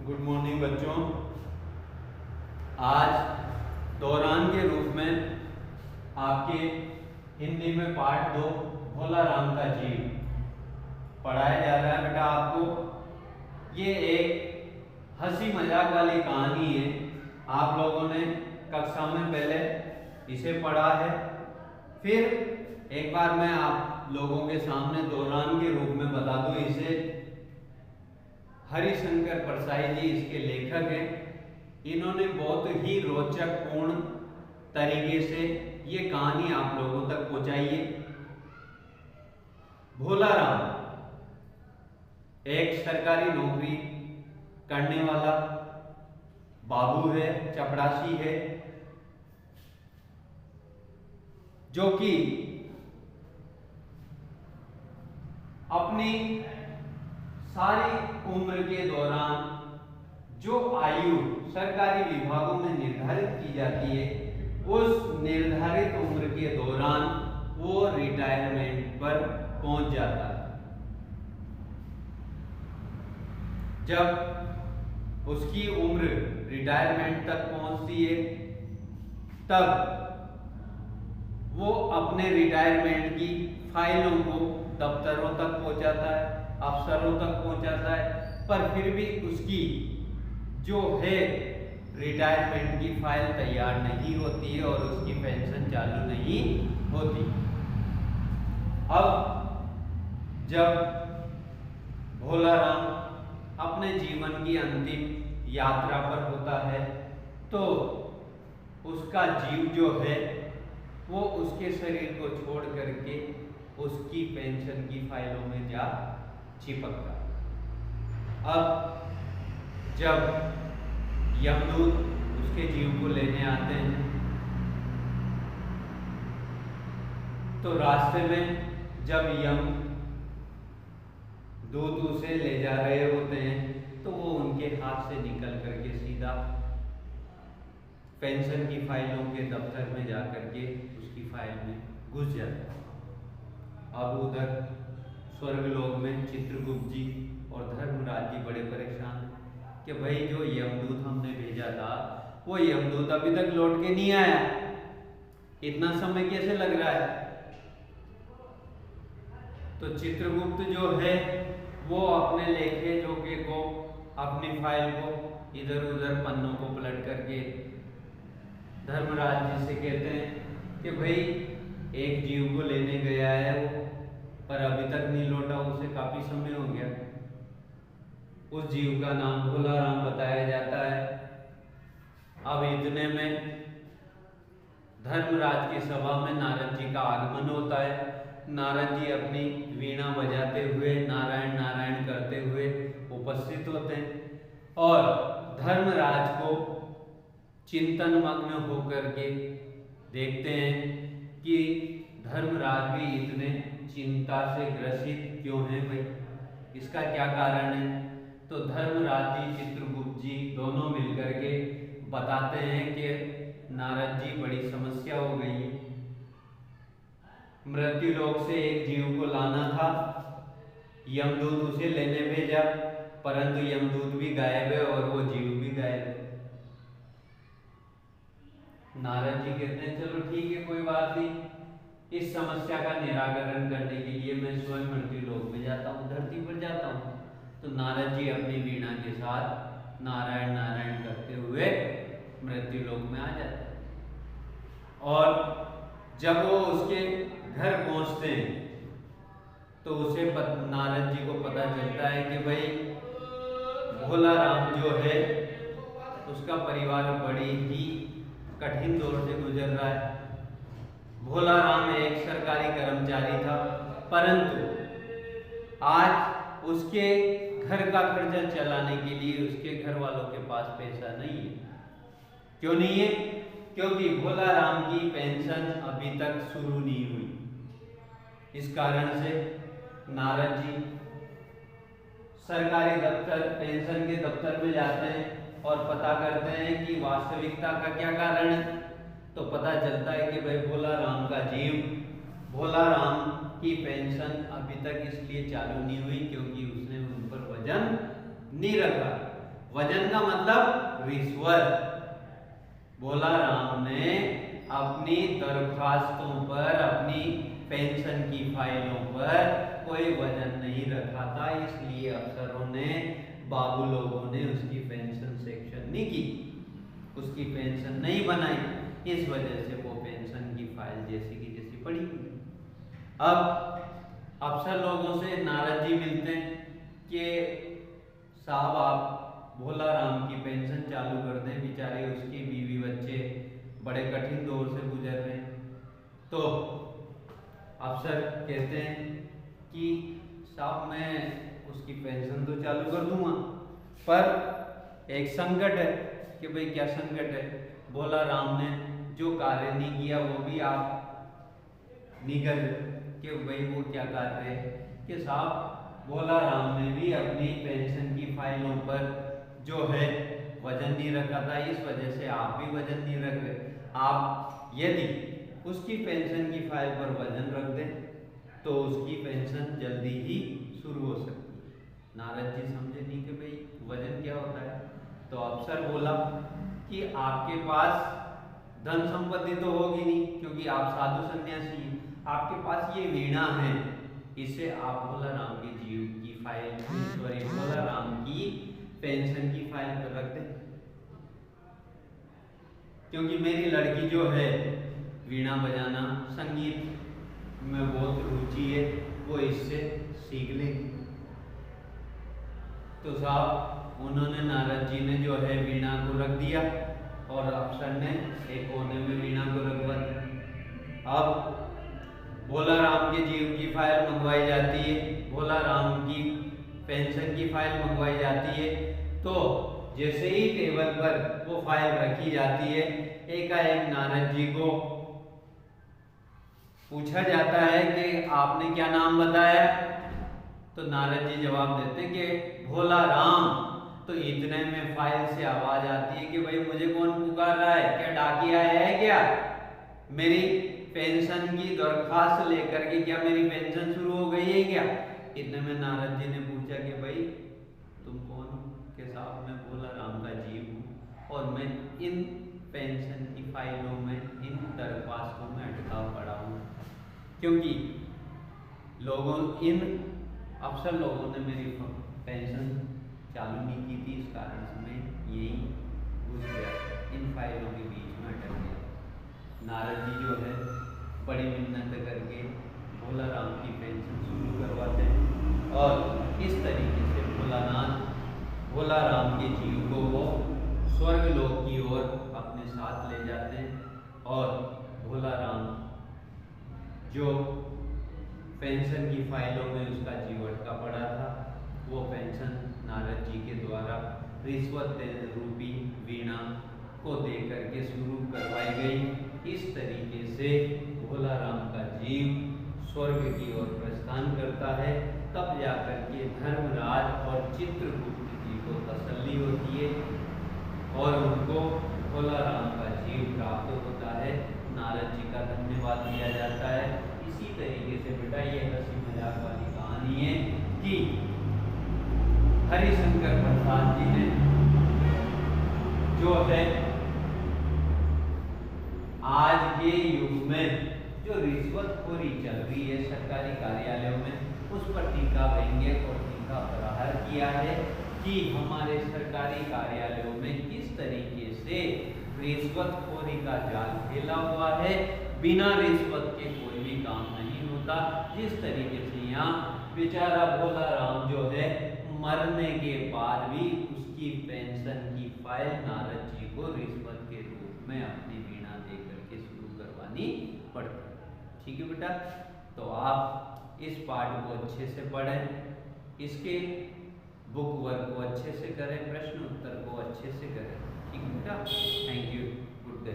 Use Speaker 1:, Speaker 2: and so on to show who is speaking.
Speaker 1: Good morning बच्चों। आज दौरान के रूप में आपके हिंदी में पाठ 2 भोला राम का जीव पढ़ाया जा रहा है। बेटा आपको ये एक हंसी मजाक वाली कहानी है। आप लोगों ने कक्षा में पहले इसे पढ़ा है। फिर एक बार मैं आप लोगों के सामने दौरान के रूप में बता दूं। इसे हरिशंकर परसाई जी इसके लेखक हैं। इन्होंने बहुत ही रोचक पूर्ण तरीके से ये कहानी आप लोगों तक पहुंचाई है। भोला राम एक सरकारी नौकरी करने वाला बाबू है, चपरासी है, जो कि अपनी सारी उम्र के दौरान जो आयु सरकारी विभागों में निर्धारित की जाती है, उस निर्धारित उम्र के दौरान वो रिटायरमेंट पर पहुंच जाता है। जब उसकी उम्र रिटायरमेंट तक पहुंचती है, तब वो अपने रिटायरमेंट की फाइलों को दफ्तरों तक पहुंचाता है, अफसरों तक पहुंचाता है, पर फिर भी उसकी जो है रिटायरमेंट की फाइल तैयार नहीं होती है और उसकी पेंशन चालू नहीं होती। अब जब भोला राम अपने जीवन की अंतिम यात्रा पर होता है, तो उसका जीव जो है वो उसके शरीर को छोड़ करके उसकी पेंशन की फाइलों में जा चिपकता। अब जब यमदूत उसके जीव को लेने आते हैं, तो रास्ते में जब यमदूत उसे ले जा रहे होते हैं, तो वो उनके हाथ से निकल करके सीधा पेंशन की फाइलों के दफ्तर में जा करके उसकी फाइल में घुस जाता है। अब उधर स्वर्गलोक में चित्रगुप्त जी और धर्मराज जी बड़े परेशान कि भाई जो यमदूत हमने भेजा था वो यमदूत अभी तक लौट के नहीं आया, इतना समय कैसे लग रहा है। तो चित्रगुप्त जो है वो अपने लेखे जोखे को, अपनी फाइल को इधर उधर पन्नों को पलट करके धर्मराज जी से कहते हैं कि भाई एक जीव को लेने गया है वो, पर अभी तक नहीं लौटा, उसे काफी समय हो गया। उस जीव का नाम भोला राम बताया जाता है। अब इतने में धर्मराज की सभा में नारद जी का आगमन होता है। नारद जी अपनी वीणा बजाते हुए नारायण नारायण करते हुए उपस्थित होते हैं और धर्मराज को चिंतन मग्न होकर के देखते हैं कि धर्मराज भी इतने चिंता से ग्रसित क्यों हैं भाई, इसका क्या कारण है। तो धर्मराज जी, चित्रगुप्त जी दोनों मिलकर के बताते हैं कि नारद जी बड़ी समस्या हो गई है। मृत्यु लोक से एक जीव को लाना था, यमदूत उसे लेने भेजा, परंतु यमदूत भी गायब है और वो जीव भी गायब है। नारद जी कहते हैं चलो ठीक है, कोई बात नहीं, इस समस्या का निराकरण करने के लिए मैं स्वयं मृत्यु लोक में जाता हूँ, धरती पर जाता हूँ। तो नारद जी अपनी वीणा के साथ नारायण नारायण करते हुए मृत्यु लोक में आ जाते हैं। और जब वो उसके घर पहुंचते हैं, तो उसे नारद जी को पता चलता है कि भाई भोला राम जो है उसका परिवार बड़ी ही कठिन दौर से गुजर रहा है। भोला राम एक सरकारी कर्मचारी था, परंतु आज उसके घर का खर्चा चलाने के लिए उसके घर वालों के पास पैसा नहीं है। क्यों नहीं है? क्योंकि भोला राम की पेंशन अभी तक शुरू नहीं हुई। इस कारण से नारद जी सरकारी दफ्तर, पेंशन के दफ्तर में जाते हैं और पता करते हैं कि वास्तविकता का क्या कारण है। तो पता चलता है कि भाई भोला राम का जीव, भोला राम की पेंशन अभी तक इसलिए चालू नहीं हुई क्योंकि उसने उन पर वजन नहीं रखा। वजन का मतलब रिश्वत। भोला राम ने अपनी दरखास्तों पर, अपनी पेंशन की फाइलों पर कोई वजन नहीं रखा था, इसलिए अफसरों ने, बाबू लोगों ने उसकी पेंशन सेक्शन नहीं की, उसकी पेंशन नहीं बनाई। इस वजह से वो पेंशन की फाइल जैसी की जैसी पड़ी। अब अफसर लोगों से नारद जी मिलते हैं कि साहब आप भोला राम की पेंशन चालू कर दें, बेचारे उसके बीवी बच्चे बड़े कठिन दौर से गुजर रहे हैं। तो अफसर कहते हैं कि साहब मैं उसकी पेंशन तो चालू कर दूंगा, पर एक संकट है। कि भाई क्या संकट है? भोला राम ने जो कार्य नहीं किया वो भी आप नहीं कर रहे। कि भाई वो क्या कार्य है? कि साहब भोला राम ने भी अपनी पेंशन की फाइलों पर जो है वजन नहीं रखा था, इस वजह से आप भी वजन नहीं रख रहे। आप यदि उसकी पेंशन की फाइल पर वजन रख दें तो उसकी पेंशन जल्दी ही शुरू हो सकती है। नारद जी समझे नहीं कि भाई वजन क्या होता है। तो अफसर बोला कि आपके पास धन संपत्ति तो होगी नहीं, क्योंकि आप साधु सन्यासी हैं, आपके पास ये वीणा है, इसे आप भोला राम के जीव की फाइल, सॉरी भोला राम की पेंशन की फाइल पर रख दें, क्योंकि मेरी लड़की जो है वीणा बजाना, संगीत में बहुत रुचि है, वो इससे सीख लेगी। तो साहब उन्होंने, नारद जी ने जो है वीणा को रख दिया और अफसर ने एक कोने में वीणा को रखवा दिया। अब भोला राम के जीव की फाइल मंगवाई जाती है, भोला राम की पेंशन की फाइल मंगवाई जाती है। तो जैसे ही टेबल पर वो फाइल रखी जाती है, एकाएक नारद जी को पूछा जाता है कि आपने क्या नाम बताया? तो नारद जी जवाब देते कि भोला राम। तो इतने में फाइल से आवाज आती है कि भाई मुझे कौन पुकार रहा है? क्या डाकिया है क्या? मेरी पेंशन की दरखास्त लेकर के क्या मेरी पेंशन शुरू हो गई है क्या? इतने में नारद जी ने पूछा कि भाई तुम कौन हो? के साहब मैं भोला राम का जीव हूँ और मैं इन पेंशन की फाइलों में, इन दरखास्तों में अटका पड़ा हूँ, क्योंकि लोगों, इन अफसर लोगों ने मेरी पेंशन चालू नहीं की थी, इस कारण से मैं यही घुस गया, इन फाइलों के बीच में अटक गया। नारद जी जो है बड़ी मिन्नत करके भोला राम की पेंशन शुरू करवाते हैं और इस तरीके से भोला राम के जीव को वो स्वर्ग लोक की ओर अपने साथ ले जाते हैं और भोला राम जो पेंशन की फाइलों में उसका जीव अटका पड़ा था, वो पेंशन नारद जी के द्वारा रिश्वत रूपी वीणा को दे करके शुरू करवाई गई। इस तरीके से भोला राम का जीव स्वर्ग की ओर प्रस्थान करता है। तब जाकर के धर्मराज और चित्रगुप्त जी को तसल्ली होती है और उनको भोला राम का जीव प्राप्त होता है। नारद जी का धन्यवाद दिया जाता है। इसी तरीके से बेटा ये हंसी मजाक वाली कहानी है कि हरिशंकर प्रसाद जी ने जो है आज के युग में जो रिश्वतखोरी चल रही है सरकारी कार्यालयों में, उस पर टीका व्यंग्य और टीका प्रहार किया है कि हमारे सरकारी कार्यालयों में किस तरीके से रिश्वतखोरी का जाल फैला हुआ है। बिना रिश्वत के कोई भी काम नहीं होता। जिस तरीके से यहाँ बेचारा भोला राम जो है मरने के बाद भी उसकी पेंशन की फाइल नारद जी को रिश्वत के रूप में अपनी वीणा दे करके शुरू करवानी पड़ती। ठीक है बेटा, तो आप इस पाठ को अच्छे से पढ़ें, इसके बुक वर्क को अच्छे से करें, प्रश्न उत्तर को अच्छे से करें। ठीक है बेटा, थैंक यू, गुड डे।